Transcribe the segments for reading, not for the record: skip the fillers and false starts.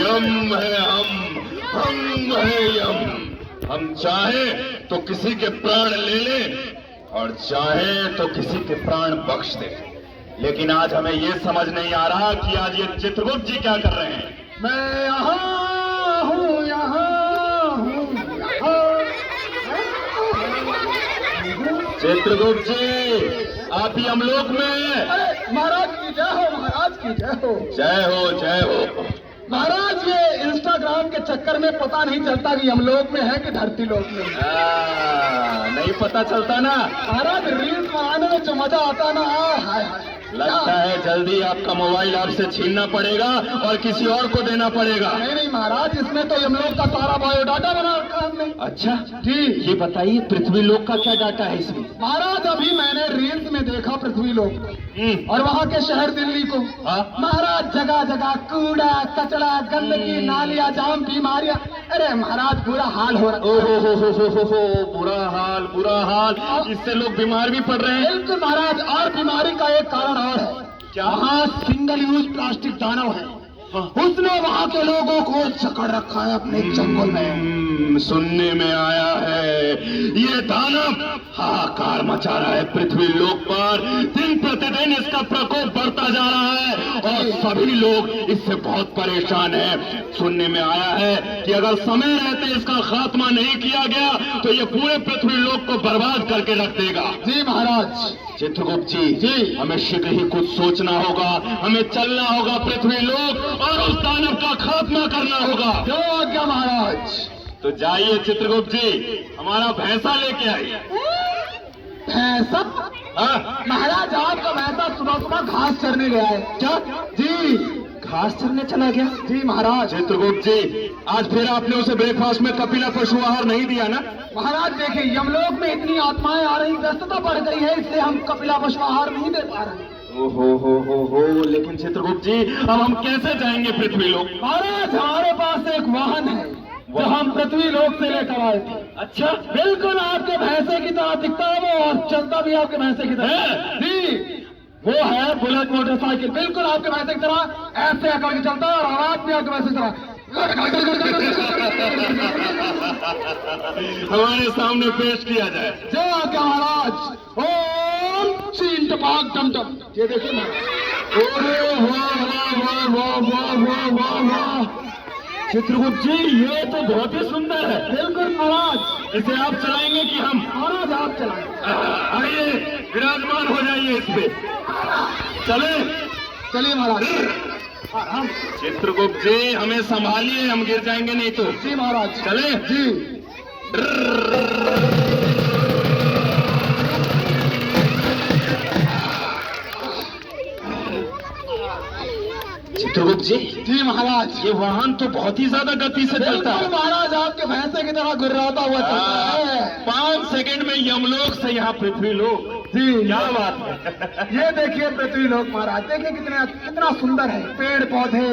यम है हम है यम। हम चाहे तो किसी के प्राण ले लें और चाहे तो किसी के प्राण बख्श दे, लेकिन आज हमें यह समझ नहीं आ रहा कि आज ये चित्रगुप्त जी क्या कर रहे हैं। मैं यहाँ हूँ, यहाँ हूँ, चित्रगुप्त जी, आप ही यमलोक में हैं। अरे महाराज की जय हो, महाराज की जय हो। जय हो जय हो। महाराज ये इंस्टाग्राम के चक्कर में पता नहीं चलता कि यमलोक में है कि धरती लोक में। नहीं पता चलता ना महाराज, रील्स बनाने में जो मजा आता ना, हाय हाय। लगता है जल्दी आपका मोबाइल आपसे छीनना पड़ेगा और किसी और को देना पड़ेगा। नहीं नहीं महाराज, इसमें तो यमलोक का सारा बायोडाटा बना रखा है हमने। अच्छा जी, ये बताइए पृथ्वी लोक का क्या डाटा है इसमें? महाराज अभी मैंने रील्स में देखा पृथ्वी लोक और वहाँ के शहर दिल्ली को। महाराज जगह जगह कूड़ा कचरा, गंदगी, नालियाँ जाम, बीमारियां। अरे महाराज बुरा हाल हो रहा है। हो बुरा हाल, बुरा हाल। इससे लोग बीमार भी पड़ रहे हैं। बिल्कुल महाराज, और बीमारी का एक कारण और है। क्या? वहाँ सिंगल यूज प्लास्टिक दानव है। उसने वहाँ के लोगों को जकड़ रखा है अपने जंगल में। सुनने में आया है ये दानव हाहाकार मचा रहा है पृथ्वी लोक पर। दिन प्रतिदिन इसका प्रकोप बढ़ता जा रहा है और सभी लोग इससे बहुत परेशान हैं। सुनने में आया है कि अगर समय रहते इसका खात्मा नहीं किया गया तो ये पूरे पृथ्वी लोक को बर्बाद करके रख देगा। जी महाराज। चित्रगुप्त जी, हमें शीघ्र ही कुछ सोचना होगा। हमें चलना होगा पृथ्वी लोक और उस दानव का खात्मा करना होगा। जो आज्ञा महाराज। तो जाइए चित्रगुप्त जी, हमारा भैंसा लेके आइए। भैंसा? महाराज आपका भैंसा सुबह सुबह घास चरने गया है। क्या? जी, घास चरने चला गया? जी महाराज। चित्रगुप्त जी, आज फिर आपने उसे ब्रेकफास्ट में कपिला पशु आहार नहीं दिया ना? महाराज देखिए, यमलोक में इतनी आत्माएं आ रही, व्यस्तता बढ़ गई है, इसलिए हम कपिला पशु आहार नहीं दे पा रहे। हो, लेकिन चित्रगुप्त जी, अब हम कैसे जाएंगे पृथ्वी लोक? महाराज हमारे पास एक वाहन है जो हम पृथ्वी लोक से लेकर आए थे। अच्छा, बिल्कुल आपके भैंसे की तरह दिखता है वो, और चलता भी आपके भैंसे की तरह। जी, वो है बुलेट मोटरसाइकिल, बिल्कुल आपके भैंसे की तरह ऐसे आकर के चलता है और आवाज भी आपके भैंसे की तरह। हमारे सामने पेश किया जाए। जो आज्ञा महाराज। ओम चीन टपाक टम टम। ये देखिए महाराज। वाह। चित्रगुप्त जी, ये तो बहुत ही सुंदर है। बिल्कुल महाराज। इसे आप चलाएंगे कि हम? महाराज आप चलाएं। आइए, विराजमान हो जाइए इस पे। चलिए महाराज। चित्रगुप्त जी, हमें संभालिए, हम गिर जाएंगे नहीं तो। जी महाराज। चले जी। चित्रगुप्त जी, महाराज। ये वाहन तो बहुत ही ज्यादा गति से चलता है। महाराज आपके भैंसे की तरह गुर्राता हुआ चलता है। 5 सेकंड में यमलोक से यहाँ पृथ्वी लोक। जी, क्या बात है। ये देखिए पृथ्वी लोक महाराज, देखिए कितना सुंदर है, पेड़ पौधे।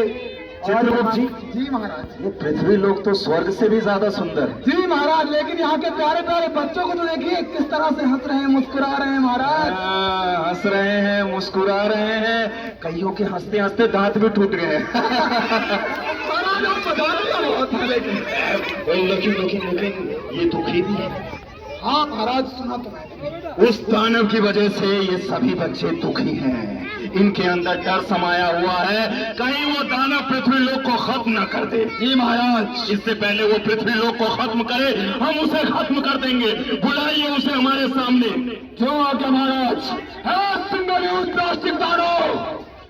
चित्रगुप्त जी, जी महाराज, ये पृथ्वी लोक तो स्वर्ग से भी ज्यादा सुंदर है। जी महाराज, लेकिन यहाँ के प्यारे प्यारे बच्चों को तो देखिए किस तरह से हंस रहे हैं, मुस्कुरा रहे हैं महाराज। हंस रहे हैं, मुस्कुरा रहे हैं, कईयों के हंसते हंसते दांत भी टूट गए। महाराज आप बजाने का बहुत है, लेकिन ये दुखी भी है। हाँ महाराज, सुना तो मैंने। उस दानव की वजह से ये सभी बच्चे दुखी हैं। इनके अंदर डर समाया हुआ है, कहीं वो दानव पृथ्वी लोक को खत्म न कर दे। जी महाराज। इससे पहले वो पृथ्वी लोक को खत्म करे, हम उसे खत्म कर देंगे। बुलाइए उसे हमारे सामने। जो आज्ञा महाराज। है सिंगल यूज प्लास्टिक दानव,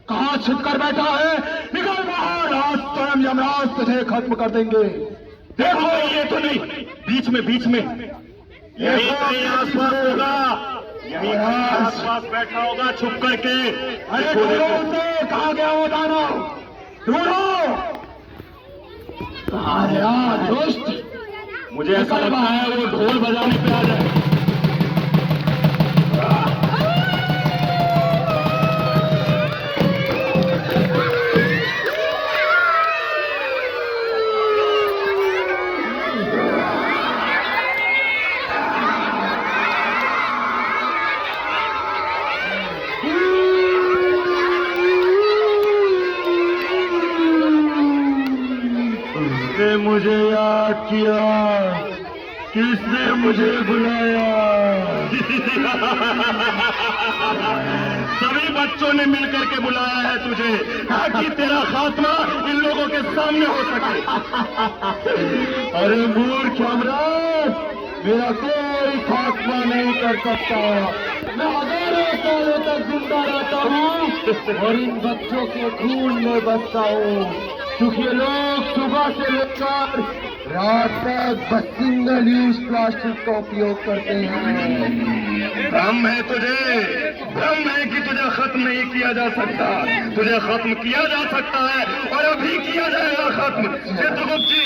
कहाँ छिपकर बैठा है? निकल बाहर, आज स्वयं यमराज तुझे खत्म कर देंगे। देखो, ये तो नहीं, बीच में यही कहीं आसपास होगा, यही आसपास बैठा होगा छुप करके। अरे ढूंढो उसे, कहाँ गया वो दानव? ढूंढो। कहाँ है यार दोस्त? मुझे ऐसा लगता है वो ढोल बजाने पे आ जाए। किसने मुझे याद किया, किसने मुझे बुलाया? सभी बच्चों ने मिलकर के बुलाया है तुझे, ताकि तेरा खात्मा इन लोगों के सामने हो सके। अरे मूर्ख यमराज, मेरा कोई खात्मा नहीं कर सकता। मैं हजारों सालों तक जिंदा रहता हूँ और इन बच्चों के खून में बसता हूँ, क्योंकि ये लोग सुबह से लेकर रात तक बस सिंगल यूज प्लास्टिक का उपयोग करते हैं। भ्रम है तुझे, भ्रम है कि तुझे खत्म नहीं किया जा सकता। तुझे खत्म किया जा सकता है और अभी किया जाएगा खत्म। चित्रगुप्त जी,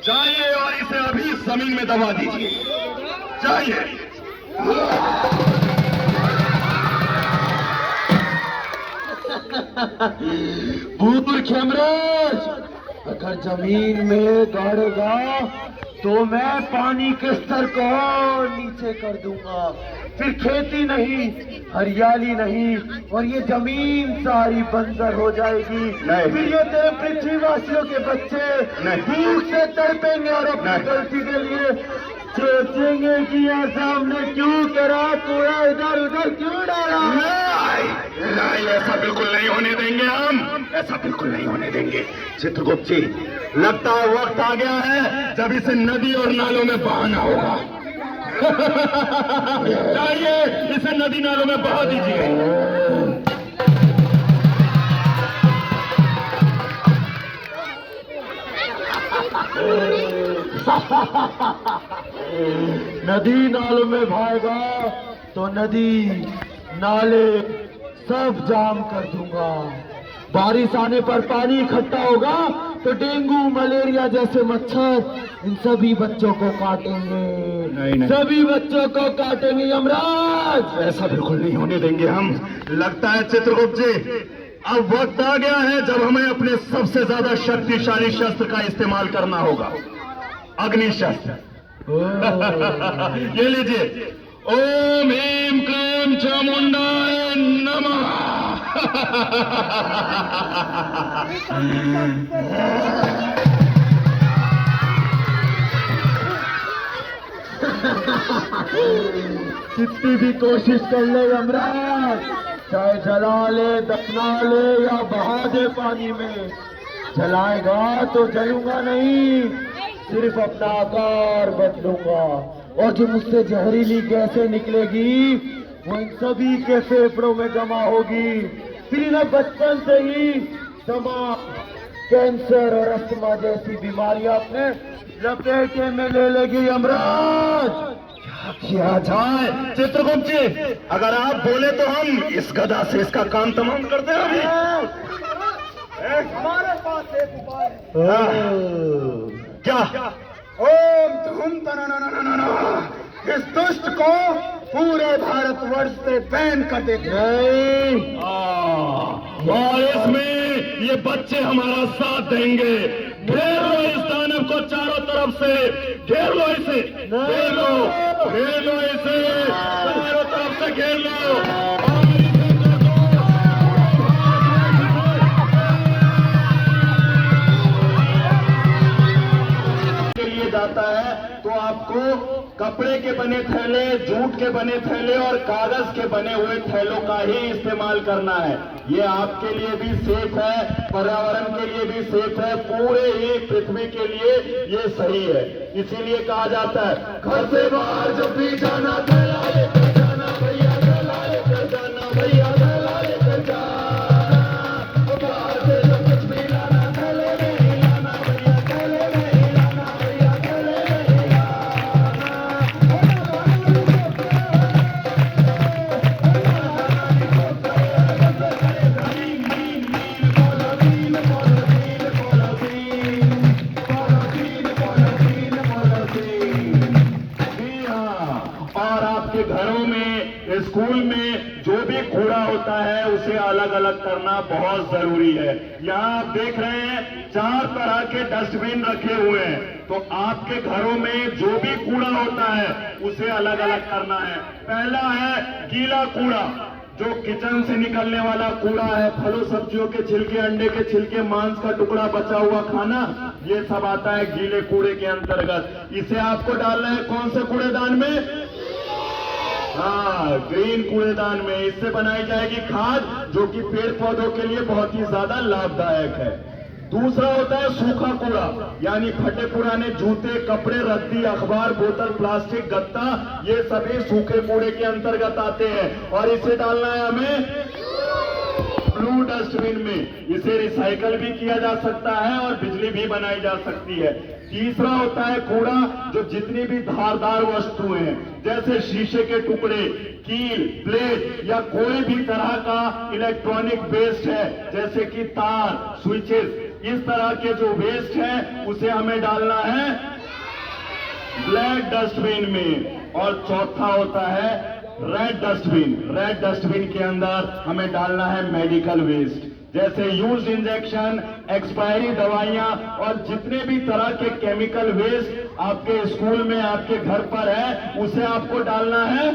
जाइए और इसे अभी जमीन में दबा दीजिए, जाइए। मूर्ख यमराज, अगर जमीन में गाड़ेगा तो मैं पानी के स्तर को और नीचे कर दूंगा, फिर खेती नहीं, हरियाली नहीं, और ये जमीन सारी बंजर हो जाएगी। फिर ये तेरे पृथ्वीवासियों के बच्चे भूख से तड़पेंगे और अपनी गलती के लिए सोचेंगे कि यह सामने क्यों करा, कूड़ा इधर उधर क्यों डाला। नहीं, ऐसा बिल्कुल नहीं होने देंगे हम, ऐसा बिल्कुल नहीं होने देंगे। चित्रगुप्त जी, लगता है वक्त आ गया है जब इसे नदी और नालों में बहाना होगा। जाइए, इसे नदी नालों में बहा दीजिए। नदी नालों में भाएगा तो नदी नाले सब जाम कर दूंगा। बारिश आने पर पानी इकट्ठा होगा तो डेंगू मलेरिया जैसे मच्छर इन सभी बच्चों को काटेंगे। नहीं। सभी बच्चों को काटेंगे यमराज। ऐसा बिल्कुल नहीं होने देंगे हम। लगता है चित्रगुप्त जी, अब वक्त आ गया है जब हमें अपने सबसे ज्यादा शक्तिशाली शस्त्र का इस्तेमाल करना होगा, अग्नि शस्त्र। ये लीजिए, ओम ह्रीम क्लीम चामुंडाय नमः। कितनी भी कोशिश कर ले यमराज, चाहे जला ले, दफना ले या बहा दे पानी में, जलाएगा तो जलूंगा नहीं, सिर्फ अपना आकार बदलूंगा। और जो मुझसे जहरीली गैसें निकलेगी वो इन सभी के फेफड़ों में जमा होगी। फिर इन्हें बचपन से ही दमा, कैंसर और अस्थमा जैसी बीमारियां अपने लपेटे में ले लेगी यमराज। क्या किया जाए चित्रगुप्त जी? अगर आप बोले तो हम इस गदा से इसका काम तमाम कर दें। अभी हमारे पास एक उपाय है। क्या? ओम धूम तनाना, इस दुष्ट को पूरे भारतवर्ष से बैन कर देते। और इसमें ये बच्चे हमारा साथ देंगे। घेर लो इस दानव को चारों तरफ से, घेर लो इसे, घेर लो इसे, चारों तरफ से घेर लो। जाता है तो आपको कपड़े के बने थैले, जूट के बने थैले और कागज के बने हुए थैलों का ही इस्तेमाल करना है। ये आपके लिए भी सेफ है, पर्यावरण के लिए भी सेफ है, पूरे ही पृथ्वी के लिए ये सही है। इसीलिए कहा जाता है, घर से बाहर जब भी जाना थैला लेकर जाना भैया, थैला लेकर जाना भैया, थैला लेकर जाना। बाहर से जो कुछ भी लाना थैले में ही लाना भैया, थैले में ही लाना भैया, थैले में ही लाना। और आपके घरों में, स्कूल में जो भी कूड़ा होता है उसे अलग अलग करना बहुत जरूरी है। यहाँ आप देख रहे हैं 4 तरह के डस्टबिन रखे हुए हैं, तो आपके घरों में जो भी कूड़ा होता है उसे अलग अलग करना है। पहला है गीला कूड़ा, जो किचन से निकलने वाला कूड़ा है, फलों सब्जियों के छिलके, अंडे के छिलके, मांस का टुकड़ा, बचा हुआ खाना, ये सब आता है गीले कूड़े के अंतर्गत। इसे आपको डालना है कौन से कूड़ेदान में? हाँ, ग्रीन कूड़ेदान में। इससे बनाई जाएगी खाद, जो कि पेड़ पौधों के लिए बहुत ही ज्यादा लाभदायक है। दूसरा होता है सूखा कूड़ा, यानी फटे पुराने जूते, कपड़े, रद्दी, अखबार, बोतल, प्लास्टिक, गत्ता, ये सभी सूखे कूड़े के अंतर्गत आते हैं और इसे डालना है हमें ब्लू डस्टबिन में। इसे रिसाइकल भी किया जा सकता है और बिजली भी बनाई जा सकती है। तीसरा होता है कूड़ा, जो जितनी भी धारदार वस्तुएं हैं, जैसे शीशे के टुकड़े, कील, प्लेट या कोई भी तरह का इलेक्ट्रॉनिक वेस्ट है, जैसे कि तार, स्विचेस, इस तरह के जो वेस्ट है उसे हमें डालना है ब्लैक डस्टबिन में। और चौथा होता है रेड डस्टबिन। रेड डस्टबिन के अंदर हमें डालना है मेडिकल वेस्ट, जैसे यूज इंजेक्शन, एक्सपायरी दवाइयां और जितने भी तरह के केमिकल वेस्ट आपके स्कूल में, आपके घर पर है, उसे आपको डालना है।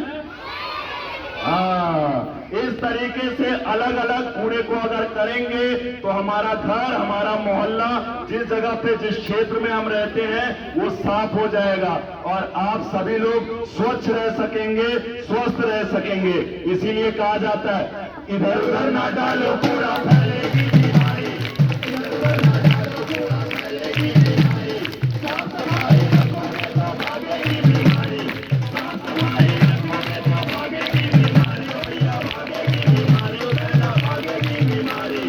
इस तरीके से अलग अलग कूड़े को अगर करेंगे तो हमारा घर, हमारा मोहल्ला, जिस जगह पे, जिस क्षेत्र में हम रहते हैं, वो साफ हो जाएगा और आप सभी लोग स्वच्छ रह सकेंगे, स्वस्थ रह सकेंगे। इसीलिए कहा जाता है, इधर उधर ना डालो कूड़ा, फैलेगी बीमारी, इधर उधर ना डालो कूड़ा, फैलेगी बीमारी, साफ सफाई रखोगे तो भागेगी बीमारी, साफ सफाई रखोगे तो भागेगी बीमारी, भैया भागेगी बीमारी, उधर ना भागेगी बीमारी।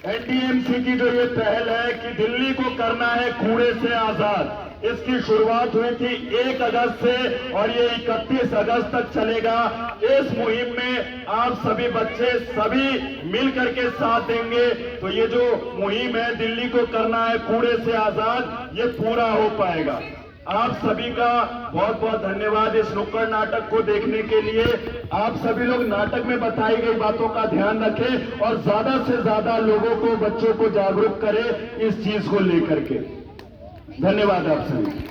एनडीएमसी की जो ये पहल है कि दिल्ली को करना है कूड़े से आजाद, इसकी शुरुआत हुई थी 1 अगस्त से और ये 31 अगस्त तक चलेगा। इस मुहिम में आप सभी बच्चे सभी मिलकर के साथ देंगे तो ये जो मुहिम है दिल्ली को करना है कूड़े से आजाद, ये पूरा हो पाएगा। आप सभी का बहुत बहुत धन्यवाद इस नुक्कड़ नाटक को देखने के लिए। आप सभी लोग नाटक में बताई गई बातों का ध्यान रखें और ज्यादा से ज्यादा लोगों को, बच्चों को जागरूक करें इस चीज को लेकर के। धन्यवाद आप सभी।